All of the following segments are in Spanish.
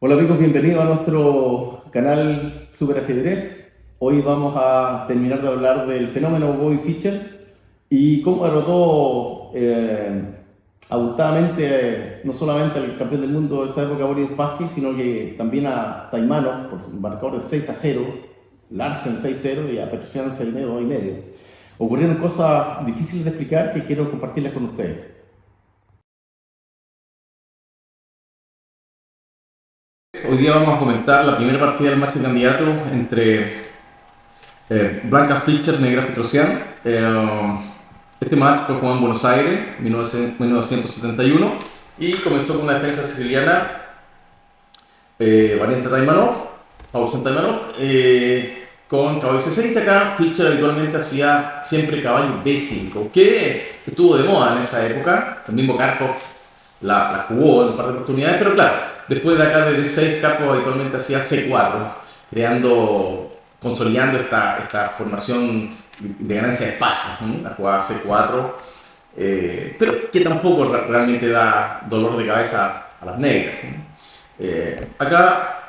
Hola amigos, bienvenidos a nuestro canal Super Ajedrez. Hoy vamos a terminar de hablar del fenómeno Bobby Fischer y cómo derrotó abultadamente no solamente al campeón del mundo de esa época, Boris Spassky, sino que también a Taimanov por un marcador de 6-0, Larsen 6-0 y a Petrosian 6-2 y medio. Ocurrieron cosas difíciles de explicar que quiero compartirlas con ustedes. Hoy día vamos a comentar la primera partida del match de candidato entre Blanca Fischer, Negra Petrosian. Este match fue jugado en Buenos Aires, 1971, y comenzó con una defensa siciliana, Variante Taimanov, Paulsen Taimanov, con caballo C6. Acá Fischer habitualmente hacía siempre caballo B5, que estuvo de moda en esa época. El mismo Karpov la jugó en un par de oportunidades, pero claro, después de acá de D6, Karpov habitualmente hacía C4, consolidando esta formación de ganancia de espacio, la jugada C4, pero que tampoco realmente da dolor de cabeza a las negras. Acá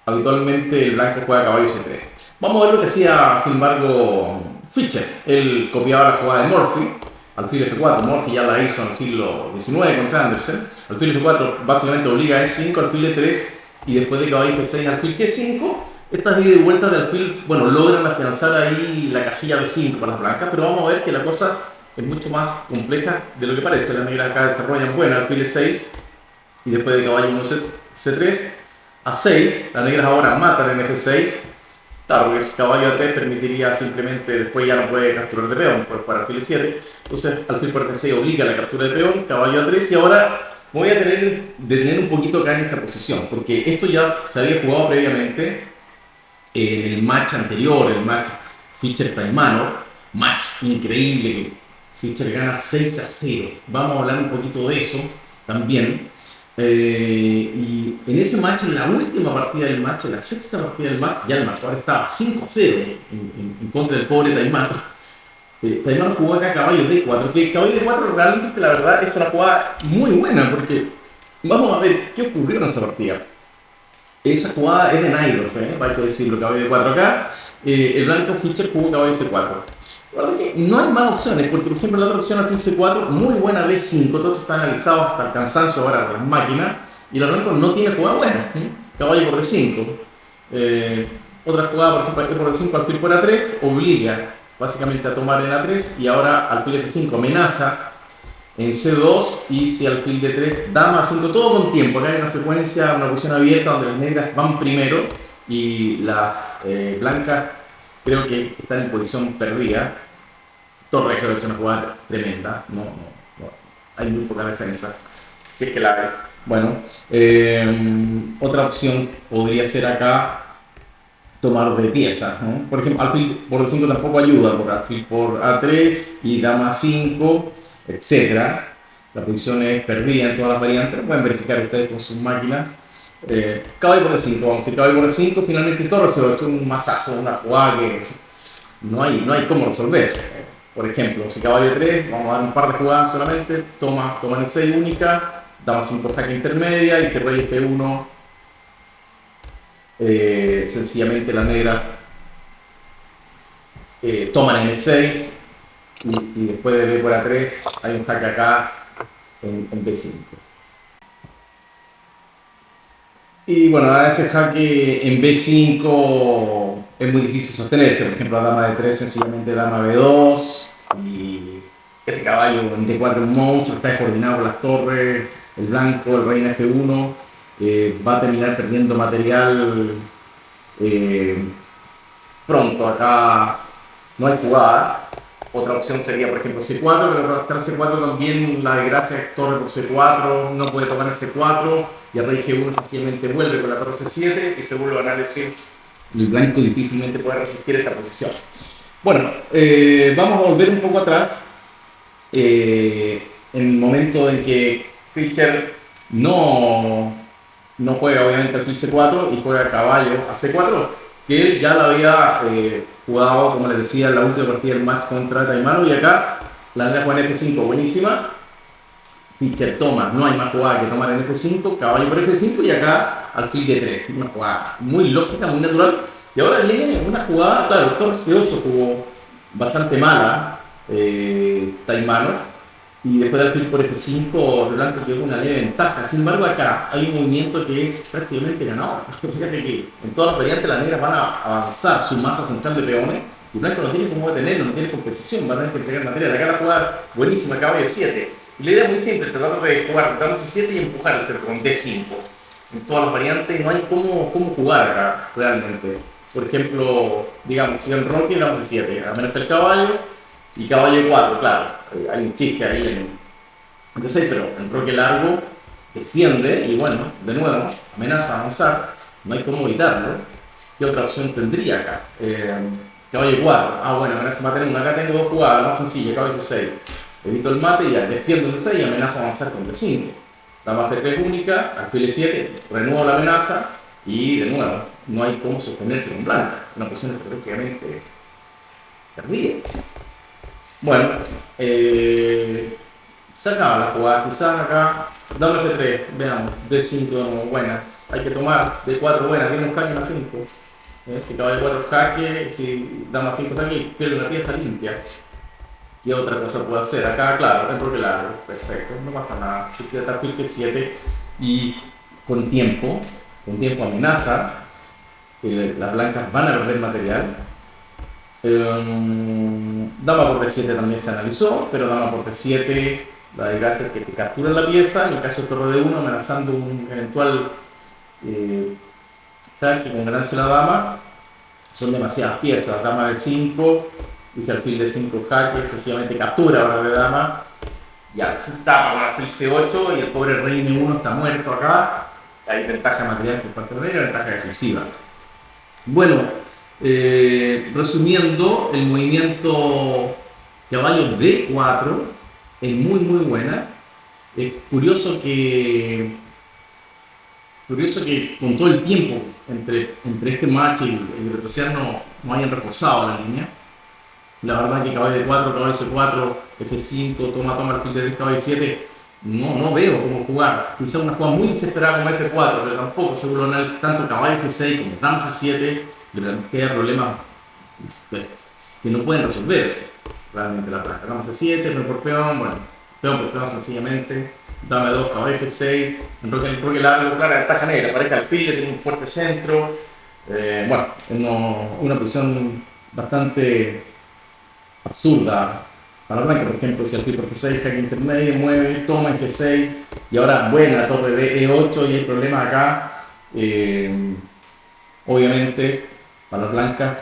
habitualmente el blanco juega caballo C3. Vamos a ver lo que hacía, sin embargo, Fischer. Él copiaba la jugada de Murphy, alfil F4. Murphy ya la hizo en el siglo XIX contra Andersen. Alfil F4 básicamente obliga a E5, alfil E3, y después de caballo F6, alfil G5. Estas ida y vueltas de alfil, bueno, logran afianzar ahí la casilla B5 para las blancas, pero vamos a ver que la cosa es mucho más compleja de lo que parece. Las negras acá desarrollan buena alfil E6, y después de caballo 1 C3 a 6, las negras ahora matan en F6. Claro, porque ese caballo A3 permitiría simplemente, después ya no puede capturar de peón, puede jugar alfil E7. Entonces, alfil por F6 obliga a la captura de peón, caballo A3, y ahora voy a detener un poquito acá en esta posición, porque esto ya se había jugado previamente en el match anterior, el match Fischer-Taimanov, match increíble, que Fischer gana 6-0. Vamos a hablar un poquito de eso también. Y en ese match, en la última partida del match, en la sexta partida del match, ya el marcador estaba 5-0 en contra del pobre Taimanov. Taimanov jugó acá caballo D4, que caballo D4 realmente, la verdad, es una jugada muy buena, porque vamos a ver qué ocurrió en esa partida. Esa jugada es de Naidorf, hay que decirlo, caballo de 4 acá. El blanco Fischer jugó caballo C4. La verdad que no hay más opciones, porque por ejemplo la otra opción alfil C4, muy buena D5, todo esto está analizado hasta el cansancio ahora con las máquinas, y el blanco no tiene jugada buena, caballo por D5. Otra jugada, por ejemplo, por D5, alfil por A3, obliga básicamente a tomar en A3, y ahora alfil F5 amenaza en C2, y si alfil D3, dama A5, todo con tiempo. Acá hay una secuencia, una posición abierta donde las negras van primero y las blancas creo que están en posición perdida. Torres creo que ha hecho una jugada tremenda, no, hay muy poca defensa, si es que la hay. Bueno, otra opción podría ser acá tomar de pieza, ¿no? Por ejemplo, alfil por D5 tampoco ayuda, por alfil por A3 y dama 5, etcétera. La posición es perdida en todas las variantes, pueden verificar ustedes con sus máquinas. Caballo por D5, vamos a decir caballo por D5, finalmente Torres se volvió un masazo, una jugada que no hay cómo resolver. Por ejemplo, si caballo 3, vamos a dar un par de jugadas solamente, toma en E6 única, dama 5 jaque intermedia, y si rey F1, sencillamente las negras toman en E6, y después de B por A3 hay un jaque acá en B5. Y bueno, a ese jaque en B5 es muy difícil sostenerse. Por ejemplo, la dama de 3 sencillamente dama B2, y ese caballo en D4 es un monstruo, está coordinado por las torres, el blanco, el rey en F1, va a terminar perdiendo material eh, pronto. Acá no hay jugada. Otra opción sería, por ejemplo, C4, pero tras C4 también la desgracia es torre por C4, no puede tomar el C4, y el rey G1 sencillamente vuelve con la torre C7 y se vuelve a ganar ese. El blanco difícilmente puede resistir esta posición. Bueno, vamos a volver un poco atrás. En el momento en que Fischer no juega obviamente alfil C4 y juega caballo a C4, que él ya la había jugado, como les decía, en la última partida del match contra Taimanov, y acá la negra juega en F5, buenísima. Fischer toma, no hay más jugada que tomar en F5, caballo por F5 y acá alfil D3. Una jugada muy lógica, muy natural. Y ahora viene una jugada, claro, torre C8 jugó bastante mala, Taimanov, y después de alfil por F5, Blanco quedó con una leve ventaja. Sin embargo, acá hay un movimiento que es prácticamente ganador. Fíjate que en todas las variantes las negras van a avanzar su masa central de peones y Blanco no tiene cómo detenerlo, no tiene compensación, van a tener que entregar material. Acá la jugada buenísima, caballo 7. Y la idea es muy simple, tratar de jugar dama C7 y empujar el cerco con D5. En todas las variantes no hay cómo jugar acá realmente. Por ejemplo, digamos, si yo enroque, dama C7, amenaza el caballo y caballo 4, claro. Hay un chiste ahí en D6, pero enroque largo defiende y bueno, de nuevo, amenaza avanzar, no hay cómo evitarlo. ¿Qué otra opción tendría acá? Caballo 4, bueno, amenaza matar uno. Acá tengo dos jugadas, más sencilla, caballo C6. Evito el mate y ya defiendo el 6 y amenazo a avanzar con D5. Dama F3 única, alfil E7, renuevo la amenaza y de nuevo, no hay cómo sostenerse con blanca. Una posición estratégicamente perdida. Bueno, sacaba la jugada, quizás acá, dama F3, veamos, D5 buena, hay que tomar, D4 buena, tiene un jaque más 5. Si caballo 4 jaque, si dama 5 está aquí, pierde una pieza limpia. ¿Qué otra cosa puedo hacer? Acá, claro, enroque largo, perfecto, no pasa nada. Alfil G7 y con tiempo amenaza, las blancas van a perder material. Dama por D7 también se analizó, pero dama por D7, la desgracia es que te capturan la pieza, en el caso de torre D1 amenazando un eventual jaque con ganancia de la dama, son demasiadas piezas. Dama D5, dice alfil D5 jaque, excesivamente captura ahora de dama, y tapa con alfil C8 y el pobre rey N1 está muerto acá. Hay ventaja material por parte de la negra, ventaja decisiva. Bueno, resumiendo, el movimiento caballo D4 es muy buena. Es curioso que con todo el tiempo entre este match y el retroceder no hayan reforzado la línea. La verdad que caballo D4, caballo C4, F5, toma alfil D3, caballo 7, no veo cómo jugar. Quizá una jugada muy desesperada como F4, pero tampoco, según los análisis, tanto caballo G6 como dama C7, le plantea problemas que no pueden resolver realmente la placa. Dama C7, peón por peón, bueno, peón por peón sencillamente, dama 2, caballo G6, enroque largo, clara ventaja negra, pareja alfil, tiene un fuerte centro, bueno, una posición bastante absurda para blanca. Por ejemplo, si alfil por G6, jaque intermedio, mueve, toma en G6 y ahora buena torre de E8 y hay problemas acá. Obviamente para las blancas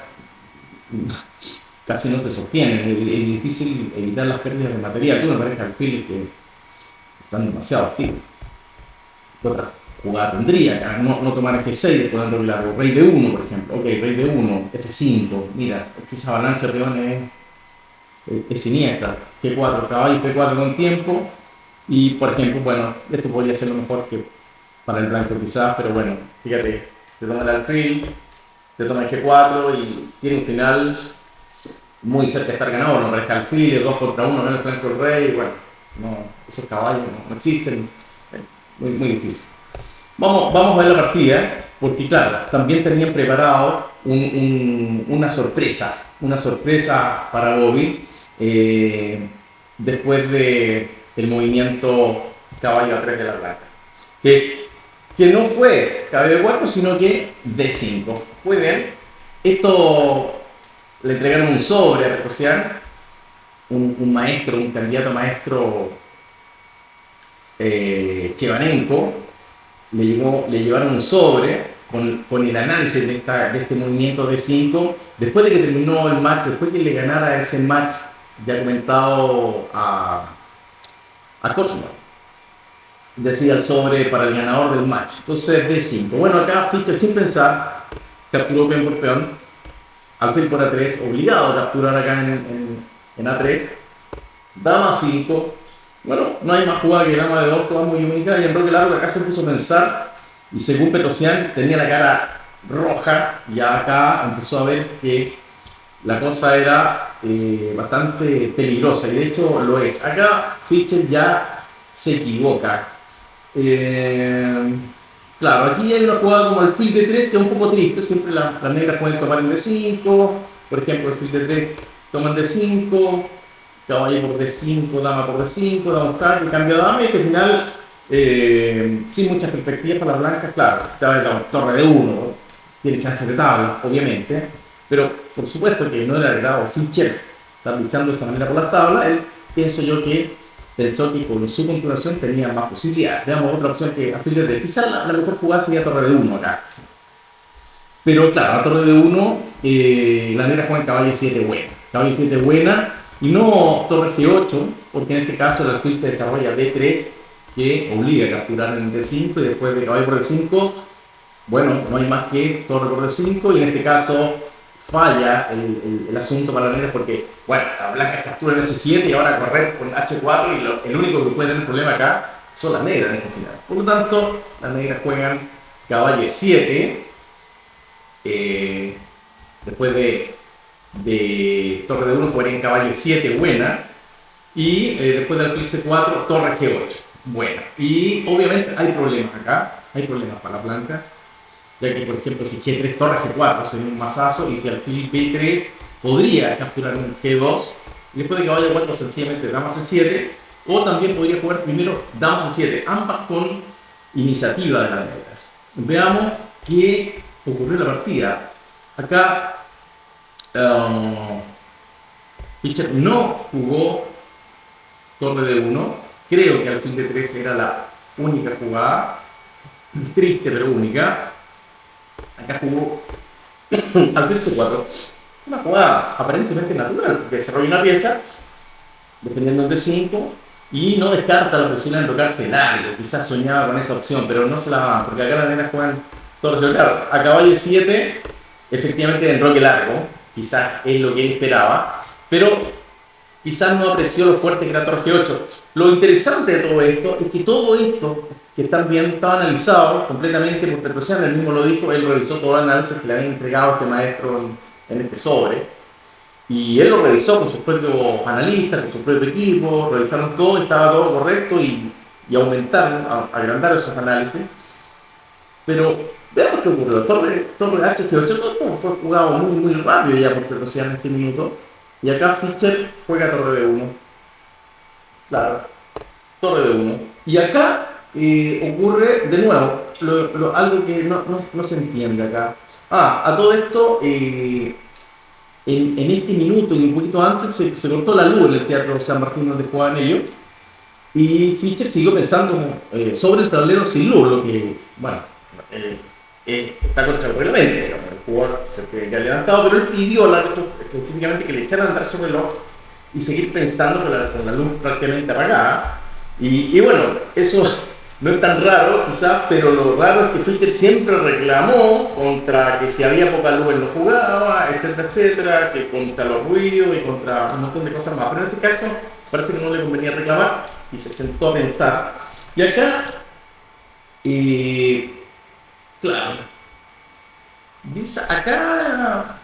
casi no se sostienen, es difícil evitar las pérdidas de material. Tú una pareja de alfiles que están demasiado activos. ¿Qué otra jugada tendría? No tomar G6 después de enroque largo, rey D1 por ejemplo. Ok, rey D1, F5, mira, esa avalancha de peones es siniestra. G4, caballo F4 con tiempo y por ejemplo, bueno, esto podría ser lo mejor que para el blanco quizás, pero bueno, fíjate, te toma el alfil, te toma el G4 y tiene un final muy cerca de estar ganador, no parezca alfil, 2 contra 1, no el flanco del rey, bueno, esos caballos no existen, muy difícil. Vamos a ver la partida, porque claro, también tenían preparado una sorpresa para Bobby, después del movimiento caballo A3 de la blanca. Que no fue caballo D4, sino que D5. Muy bien. Esto le entregaron un sobre a Petrosian, un maestro, un candidato a maestro Chevanenko. Le llevaron un sobre con el análisis de este movimiento D5. Después de que terminó el match, después de que le ganara ese match ya comentado a Korsman, decía el sobre para el ganador del match. Entonces D5. Bueno, acá Fischer sin pensar capturó peón por peón, alfil por A3, obligado a capturar acá en A3, dama 5. Bueno, no hay más jugada que dama de 2, toda muy única, y enroque largo acá se puso a pensar y según Petrosian tenía la cara roja, y acá empezó a ver que la cosa era bastante peligrosa, y de hecho lo es. Acá Fischer ya se equivoca. Eh, claro, aquí hay una jugada como alfil de 3 que es un poco triste, siempre las negras pueden tomar en D5, por ejemplo, alfil de 3 toman D5, caballo por D5, dama por D5, dama por jaque, cambia dama y que al final, sin muchas perspectivas para las blancas, claro, torre de 1, tiene chances de tabla, obviamente, pero por supuesto que no era el grado Fischer estar luchando de esa manera por las tablas, él pienso yo que pensó que con su continuación tenía más posibilidades. Veamos otra opción que alfil de 3. Quizás la mejor jugada sería torre de 1 acá. Pero claro, la torre de 1, la negra juega en caballo 7 buena. Caballo 7 buena y no torre G8, porque en este caso el alfil se desarrolla D3, que obliga a capturar en D5 y después de caballo por D5, bueno, no hay más que torre por D5 y en este caso falla el asunto para la negra porque, bueno, la blanca captura en H7 y ahora correr con H4 y el único que puede tener problema acá son las negras en este final. Por lo tanto, las negras juegan caballo 7, después de torre de 1 jugarían caballo 7 buena y después de alfil C4 torre G8 buena. Y obviamente hay problemas acá, hay problemas para la blanca, ya que por ejemplo si G3 torre G4 sería un mazazo y si alfil B3 podría capturar un G2 y después de caballo 4 sencillamente dama C7 o también podría jugar primero dama C7, ambas con iniciativa de las negras. Veamos qué ocurrió en la partida. Acá Fischer no jugó torre de 1, creo que alfil de 3 era la única jugada, triste pero única. Acá jugó alfil C4, una jugada aparentemente natural, porque desarrolla una pieza defendiendo el D5 y no descarta la posibilidad de tocarse largo, quizás soñaba con esa opción, pero no se la dan, porque acá las nenas juegan torre de largo. A caballo 7, efectivamente en enroque largo, quizás es lo que él esperaba, pero quizás no apreció lo fuerte que era torre G8. Lo interesante de todo esto es que todo esto que están viendo estaba analizado completamente por Petrosian, él mismo lo dijo, él revisó todo el análisis que le habían entregado a este maestro en este sobre, y él lo revisó con sus propios analistas, con su propio equipo, revisaron todo, estaba todo correcto y aumentaron, agrandaron esos análisis. Pero veamos qué ocurrió. Torre H8, todo fue jugado muy rápido ya por Petrosian en este minuto. Y acá Fischer juega torre de 1. Claro, torre de 1. Y acá ocurre de nuevo algo que no se entiende acá. A todo esto, en este minuto y un poquito antes se cortó la luz en el Teatro San Martín donde jugaban ellos. Y Fischer siguió pensando sobre el tablero sin luz, lo que, bueno, está contra el reglamento. El jugador se tiene que haber levantado, pero él pidió al árbitro específicamente que le echaran a andar sobre el ojo y seguir pensando con la luz prácticamente apagada. Y bueno, eso no es tan raro quizás, pero lo raro es que Fischer siempre reclamó contra que si había poca luz él no jugaba, etcétera, etcétera, que contra los ruidos y contra un montón de cosas más. Pero en este caso parece que no le convenía reclamar y se sentó a pensar. Y acá, claro, dice acá,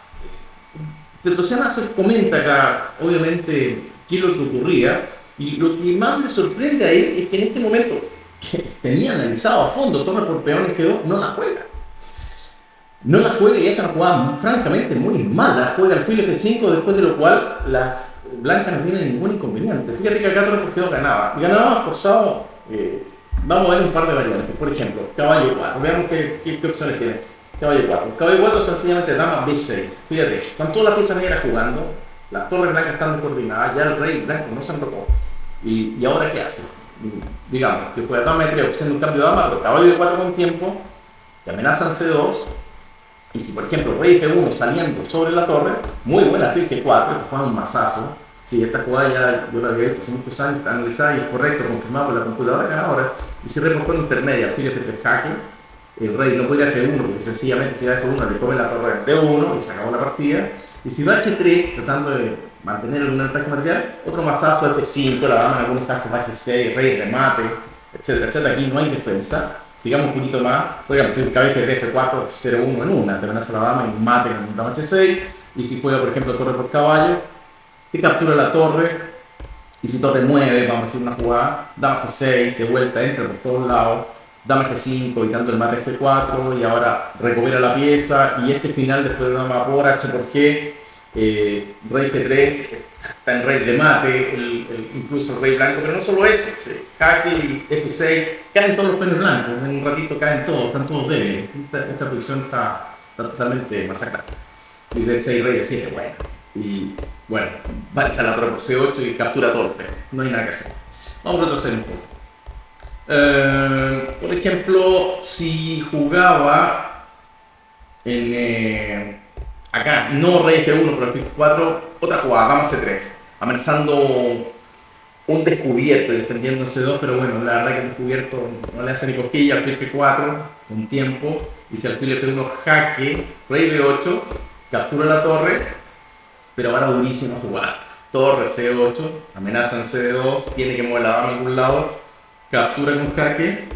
Petrosian comenta acá, obviamente, qué es lo que ocurría, y lo que más le sorprende a él es que en este momento, que tenía analizado a fondo torre por peón en G2, no la juega. No la juega y es una jugada francamente muy mala. Juega alfil F5, después de lo cual las blancas no tienen ningún inconveniente. Fíjate que acá torre por G2 ganaba. Y ganaba forzado, vamos a ver un par de variantes. Por ejemplo, caballo 4. Veamos qué opciones tiene. Caballo 4. Caballo 4 sencillamente dama B6. Fíjate, están todas las piezas negras jugando. Las torres blancas están coordinadas. Ya el rey blanco no se enrocó. ¿Y ahora qué hace? Digamos, que juega dama de 3 ofreciendo un cambio de dama, pero caballo de 4 con tiempo, que amenazan C2. Y si por ejemplo rey F1 saliendo sobre la torre, muy buena alfil G4, que juega un mazazo. Sí, esta jugada ya yo la había visto hace muchos años, está analizada y es correcto, confirmado por la computadora ganadora. Y si rey por con intermedia, alfil F3 jaque, el rey no puede ir a F1 porque sencillamente si va a F1 le come la torre D1 y se acabó la partida. Y si va a H3 tratando de mantener un ventaja material, otro mazazo F5, la dama en algunos casos va H6, rey remate, etcétera, etcétera. Aquí no hay defensa. Sigamos un poquito más, podríamos decir caballo F4, 0-1 en una, te amenaza la dama y mate con dama H6. Y si juega por ejemplo torre por caballo, te captura la torre Y si torre 9, vamos a decir una jugada, dama G6, de vuelta, entra por todos lados, dama G5, evitando el mate G4, y ahora recupera la pieza, y este final después de dama por H por G, rey G3, está en rey de mate, incluso el rey blanco, pero no solo eso, jaque y F6, caen todos los peones blancos, en un ratito caen todos, están todos débiles, esta posición está totalmente masacrada. Y D6, rey de 7, bueno, y bueno, va a echar la torre por C8 y captura torpe, no hay nada que hacer. Vamos a retroceder un poco. Por ejemplo, si jugaba en acá, no rey F1, pero alfil F4, otra jugada, dama C3, amenazando un descubierto y defendiendo C2, pero bueno, la verdad que el descubierto no le hace ni cosquilla, alfil G4, con tiempo, y si alfil F1 jaque, rey B8, captura la torre, pero ahora durísima jugada. Torre C8, amenaza en CD2, tiene que mover la dama a algún lado, captura con jaque,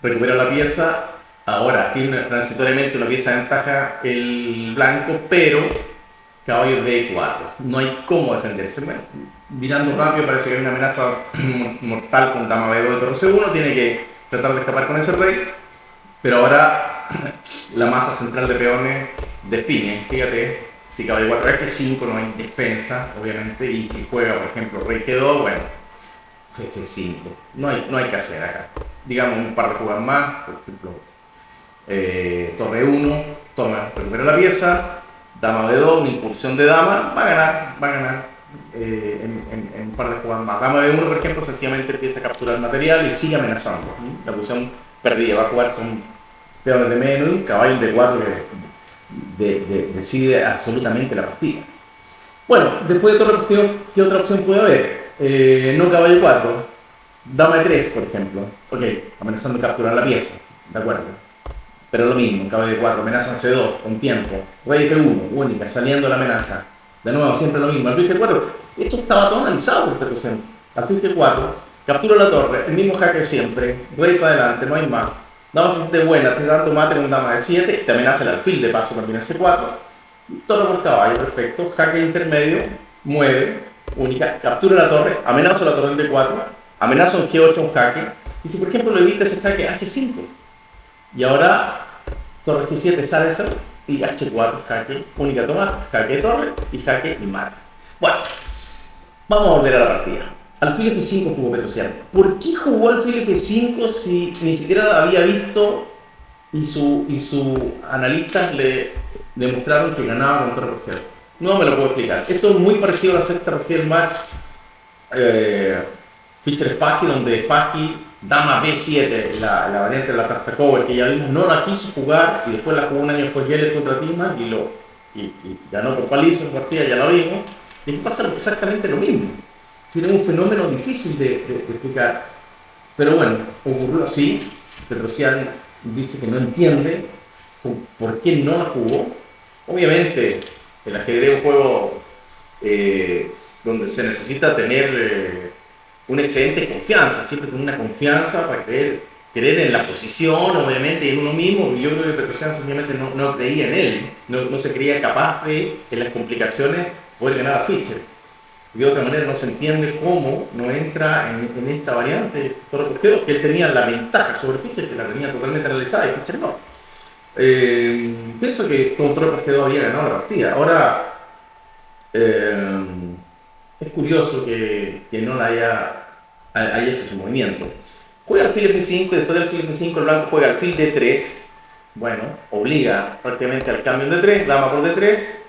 recupera la pieza. Ahora tiene transitoriamente una pieza de ventaja el blanco, pero caballo D4. No hay cómo defenderse. Bueno, mirando rápido parece que hay una amenaza mortal con dama B2 de torre C1. Tiene que tratar de escapar con ese rey, pero ahora la masa central de peones define. Fíjate, si caballo 4 F5 no hay defensa, obviamente, y si juega, por ejemplo, rey G2, bueno, F5. No hay que hacer acá. Digamos un par de jugadas más, por ejemplo, torre 1, toma, recupera la pieza, dama B2, una incursión de dama, va a ganar en un par de jugadas más. Dama B1, por ejemplo, sencillamente empieza a capturar material y sigue amenazando. La posición perdida, va a jugar con peones de menú, caballo de 4 que decide absolutamente la partida. Bueno, después de torre G2, ¿qué otra opción puede haber? No caballo 4, dama E3, por ejemplo. Ok, amenazando capturar la pieza, ¿de acuerdo? Pero lo mismo, caballo de 4, amenaza en C2, con tiempo, rey F1, única, saliendo la amenaza. De nuevo, siempre lo mismo, alfil G4, esto estaba todo analizado por esta cuestión. Alfil G4, captura la torre, el mismo jaque siempre, rey para adelante, no hay más. Dama C7 buena, te dando mate con dama de 7, te amenaza el alfil de paso también en C4. Torre por caballo, perfecto, jaque intermedio, mueve, única, captura la torre, amenaza la torre en D4, amenaza en G8 un jaque, y si por ejemplo le evita ese jaque H5, y ahora torre G7 sale eso y H4 jaque, única toma, jaque torre y jaque y mata. Bueno, vamos a volver a la partida. Alfil F5 jugó Petrosian. ¿Por qué jugó alfil F5 si ni siquiera había visto y su analistas le demostraron que ganaba con torre por G2? No me lo puedo explicar. Esto es muy parecido a la sexta por G match Fischer-Spassky, donde Spassky dama B7, la variante de la Tartakower, que ya vimos, no la quiso jugar y después la jugó un año después Yeller contra Tillman y ganó por paliza en partida, ya la vimos. Y aquí pasa exactamente lo mismo. Es un fenómeno difícil de explicar. Pero bueno, ocurrió así. Petrosian dice que no entiende por qué no la jugó. Obviamente, el ajedrez es un juego donde se necesita tener una excelente confianza, siempre con una confianza para creer en la posición, obviamente, y en uno mismo. Yo creo que Petrosian simplemente no creía en él, no se creía capaz de, en las complicaciones, poder ganar a Fischer. De otra manera no se entiende cómo no entra en esta variante torre por G2, que él tenía la ventaja sobre Fischer, que la tenía totalmente analizada y Fischer no. Pienso que con torre por G2 había ganado la partida. Ahora, es curioso que no la haya hecho ese movimiento. Juega alfil F5 y después del alfil F5 el blanco juega alfil D3. Bueno, obliga prácticamente al cambio en D3, dama por D3.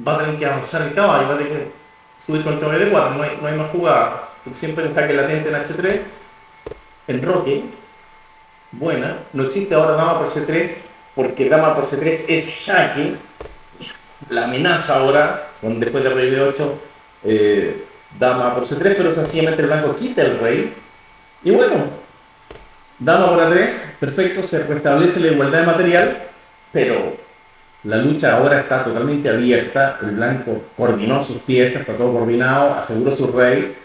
Va a tener que avanzar el caballo, va a tener que subir con el caballo D4, no hay más jugada, porque siempre hay un jaque latente en H3, enroque, buena, no existe ahora dama por C3, porque dama por C3 es jaque, la amenaza ahora, después de rey D8, dama por C3, pero sencillamente el blanco quita el rey, y bueno, dama por A3, perfecto, se restablece la igualdad de material, pero la lucha ahora está totalmente abierta, el blanco coordinó sus piezas, está todo coordinado, aseguró su rey.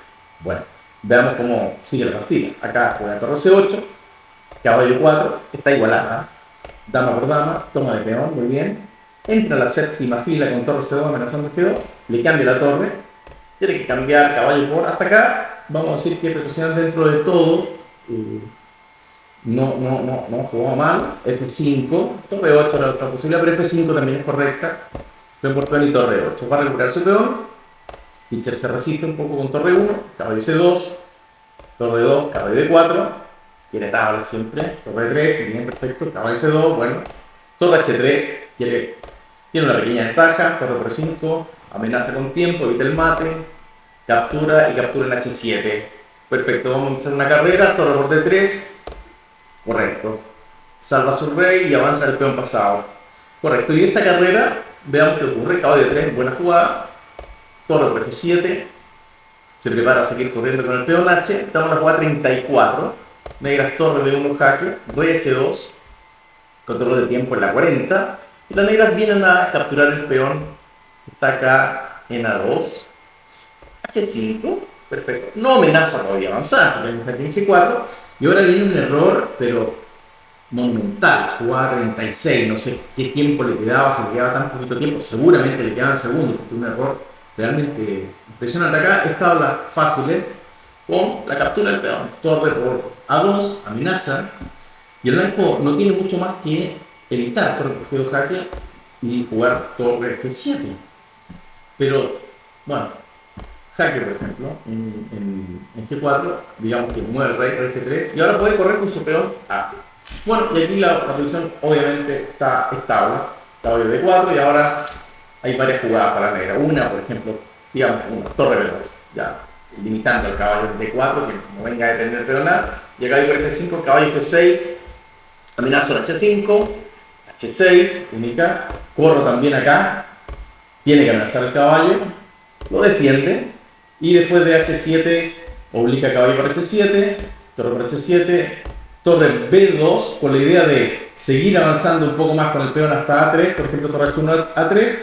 Bueno, veamos cómo sigue la partida. Acá juega torre C8, caballo 4, está igualada, dama por dama, toma de peón, muy bien. Entra a la séptima fila con torre C2 amenazando G2, le cambia la torre, tiene que cambiar caballo por hasta acá. Vamos a decir que Petrosian dentro de todo no jugó mal. F5, torre 8 era otra posibilidad, pero F5 también es correcta. Peón por peón y torre 8. Va a recuperar su peón. Fischer se resiste un poco con torre 1, caballo C2, torre 2, caballo D4. Tiene tabla siempre, torre 3, bien perfecto, caballo C2, bueno. Torre H3, tiene una pequeña ventaja, torre por 5, amenaza con tiempo, evita el mate, captura y captura en H7. Perfecto, vamos a empezar una carrera, torre por D3, correcto. Salva a su rey y avanza el peón pasado. Correcto, y en esta carrera, veamos qué ocurre, caballo D3, buena jugada, torre por F7, se prepara a seguir corriendo con el peón H, estamos en la jugada 34, negras torre B1 jaque, rey H2, control de tiempo en la 40, y las negras vienen a capturar el peón que está acá en A2, H5, perfecto, no amenaza todavía avanzar, en G4, y ahora viene un error, pero monumental, jugada 36, no sé qué tiempo le quedaba, si le quedaba tan poquito tiempo, seguramente le quedaban segundos, porque un error realmente impresionante. Acá tablas fáciles con la captura del peón, torre por A2, amenaza, y el blanco no tiene mucho más que evitar torre por G2 jaque y jugar torre G7. Pero, bueno, jaque por ejemplo, en G4, digamos que mueve el rey G3, y ahora puede correr con su peón A. Bueno, y aquí la posición obviamente está estable, caballo D4, y ahora hay varias jugadas para la negra. Una, por ejemplo, digamos, una torre B2, ya limitando al caballo D4, que no venga a detener el peón A, y acá hay por F5, caballo F6, amenazo H5, H6, única, corro también acá, tiene que amenazar el caballo, lo defiende, y después de H7, obliga caballo por H7, torre por H7, torre B2, con la idea de seguir avanzando un poco más con el peón hasta A3, por ejemplo, torre H1 A3,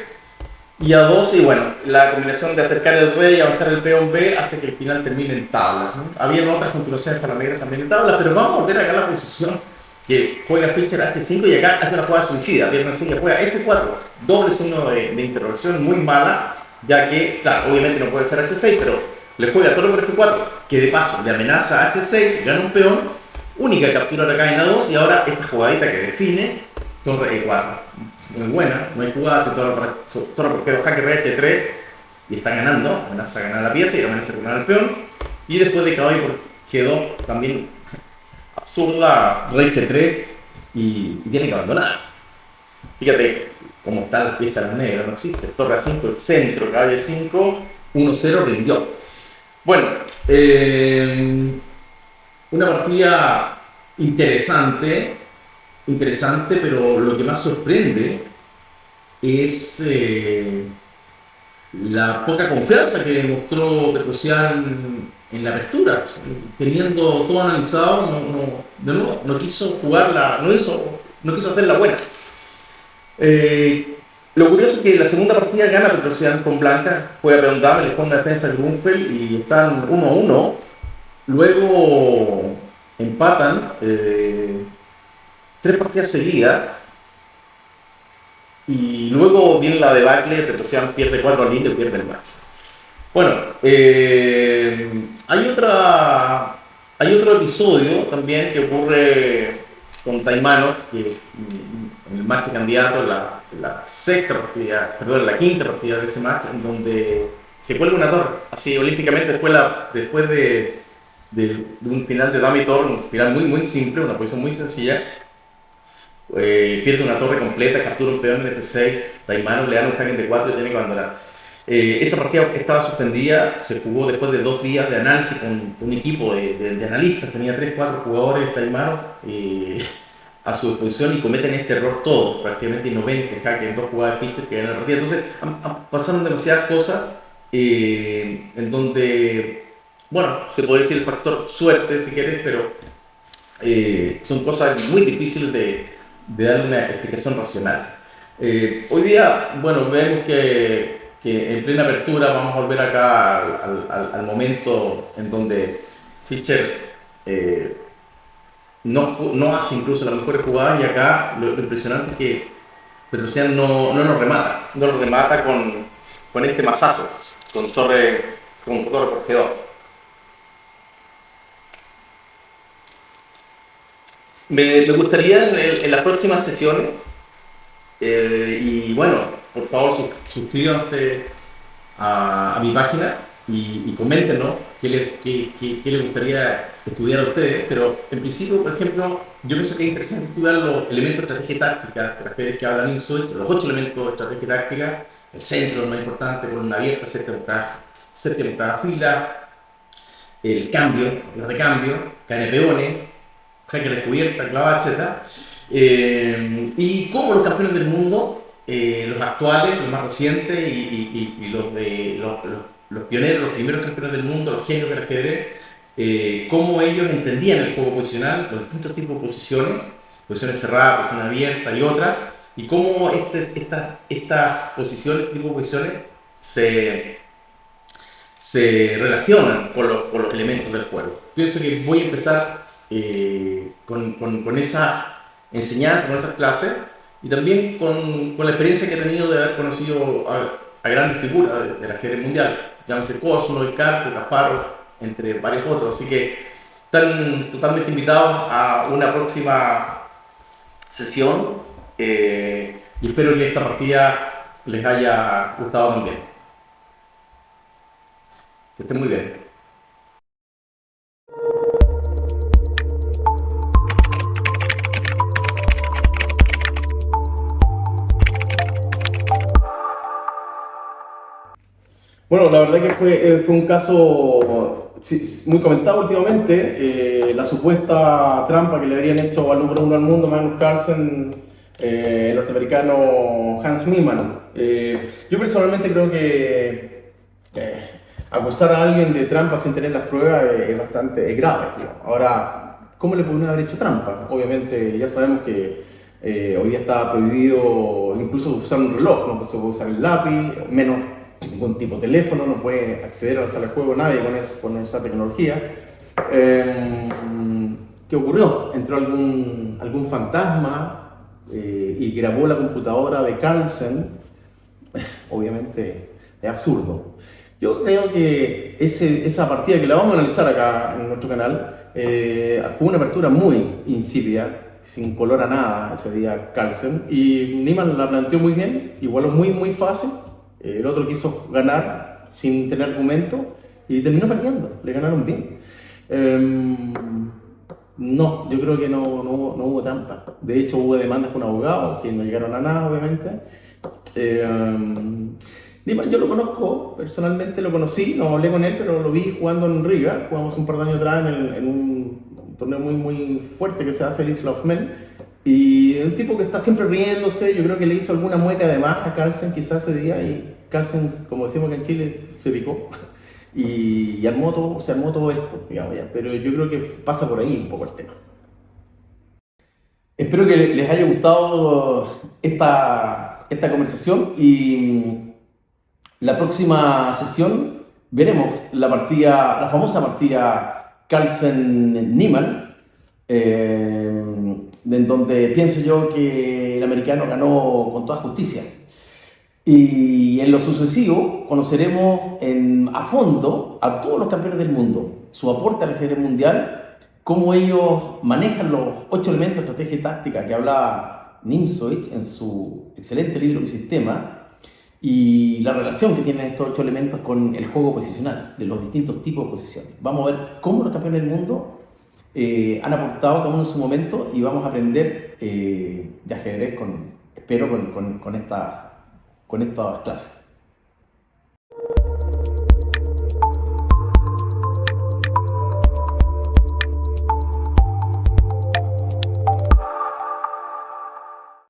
y A2, y bueno, la combinación de acercar el rey y avanzar el peón B hace que el final termine en tablas, ¿no? Había otras continuaciones para la negra también en tablas, pero vamos a volver acá a la posición que juega Fischer H5 y acá hace una jugada suicida. Vieron así que juega F4, doble signo de interrogación muy mala, ya que, claro, obviamente no puede ser H6, pero le juega torre por F4, que de paso le amenaza a H6, gana un peón, única captura acá en A2, y ahora esta jugadita que define torre E4. Muy buena, no hay jugadas, torre por G2 jaque, rey H3, y están ganando, amenaza a ganar la pieza y amenaza a ganar el peón, y después de caballo por G2 también absurda, rey G3, y tiene que abandonar. Fíjate cómo está la pieza de las negras, no existe, torre A5, el centro, caballo A5, 1-0, rindió. Bueno, una partida interesante, pero lo que más sorprende es la poca confianza que demostró Petrosian en la apertura. Teniendo todo analizado, de nuevo, no quiso jugarla, no quiso hacerla buena. Lo curioso es que la segunda partida gana Petrosian con blanca, juega peón dama, le pone una defensa al Grunfeld y están 1-1. Luego empatan 3 partidas seguidas. Y luego viene la debacle, Petrosian pierde 4 líneas y pierde el match. Bueno, hay otro episodio también que ocurre con Taimanov, que en el match de candidato, la quinta partida de ese match, en donde se cuelga una torre, así olímpicamente, después de un final de dama y torre, un final muy simple, una posición muy sencilla. Pierde una torre completa, captura un peón en F6, Taimanov le da un jaque en D4 y tiene que abandonar. Esa partida estaba suspendida, se jugó después de 2 días de análisis con un equipo de analistas, tenía 3-4 jugadores Taimanov a su disposición y cometen este error todos, prácticamente 90 jaque en 2 jugadas de Fischer que ganan la partida. Entonces pasaron demasiadas cosas en donde, bueno, se puede decir el factor suerte si quieres, pero son cosas muy difíciles de dar una explicación racional. Hoy día, bueno, vemos que en plena apertura vamos a volver acá al momento en donde Fischer no hace incluso las mejores jugadas, y acá lo impresionante es que Petrosian no lo remata con con este mazazo, con torre por G2. Me gustaría en las próximas sesiones, y bueno, por favor suscríbanse a mi página y coméntenos qué les gustaría estudiar a ustedes, pero en principio, por ejemplo, yo pienso que es interesante estudiar los elementos de estrategia táctica, que hablan INSOIT, los 8 elementos de estrategia táctica, el centro, lo más importante, columna abierta, séptima octava fila, el cambio, el recambio, cadena de peones, jaque a la descubierta, clavada, etc. Y cómo los campeones del mundo, los actuales, los más recientes y los pioneros, los primeros campeones del mundo, los genios del ajedrez, cómo ellos entendían el juego posicional, los distintos tipos de posiciones cerradas, posiciones abiertas y otras, y cómo estas posiciones, tipos de posiciones, se relacionan con los elementos del juego. Pienso que voy a empezar con esa enseñanza, con esas clases, y también con la experiencia que he tenido de haber conocido a grandes figuras del ajedrez mundial, llámese Cosmo, Karpov, Kasparov, entre varios otros. Así que están totalmente invitados a una próxima sesión, y espero que esta partida les haya gustado también. Que estén muy bien. Bueno, la verdad que fue un caso muy comentado últimamente, la supuesta trampa que le habrían hecho al número 1 al mundo, Magnus Carlsen, el norteamericano Hans Niemann. Yo personalmente creo que acusar a alguien de trampa sin tener las pruebas es bastante grave, digamos. Ahora, ¿cómo le podrían haber hecho trampa? Obviamente ya sabemos que hoy día está prohibido incluso usar un reloj, no se puede usar el lápiz, menos ningún tipo de teléfono, no puede acceder a la sala de juego nadie con esa tecnología. ¿Qué ocurrió? Entró algún fantasma y grabó la computadora de Carlsen. Obviamente es absurdo. Yo creo que esa partida que la vamos a analizar acá en nuestro canal fue una apertura muy insípida, sin color a nada ese día Carlsen, y Niemann la planteó muy bien, igualó muy fácil. El otro quiso ganar sin tener argumento y terminó perdiendo, le ganaron bien. No, yo creo que no hubo trampa. De hecho, hubo demandas con abogados que no llegaron a nada, obviamente. Niemann yo lo conozco, personalmente lo conocí, no hablé con él, pero lo vi jugando en Riga. Jugamos un par de años atrás en un torneo muy fuerte que se hace, el Isla of Men. Y un tipo que está siempre riéndose, yo creo que le hizo alguna mueca de más a Carlsen quizás ese día, y Carlsen, como decimos que en Chile, se picó y se armó todo esto, digamos ya. Pero yo creo que pasa por ahí un poco el tema. Espero que les haya gustado esta conversación, y la próxima sesión veremos la famosa partida Carlsen-Niemann, en donde pienso yo que el americano ganó con toda justicia. Y en lo sucesivo conoceremos a fondo a todos los campeones del mundo, su aporte al ajedrez mundial, cómo ellos manejan los 8 elementos de estrategia y táctica que hablaba Nimzowitsch en su excelente libro El Sistema, y la relación que tienen estos 8 elementos con el juego posicional, de los distintos tipos de posiciones. Vamos a ver cómo los campeones del mundo han aportado cada uno en su momento, y vamos a aprender de ajedrez, espero, con estas clases.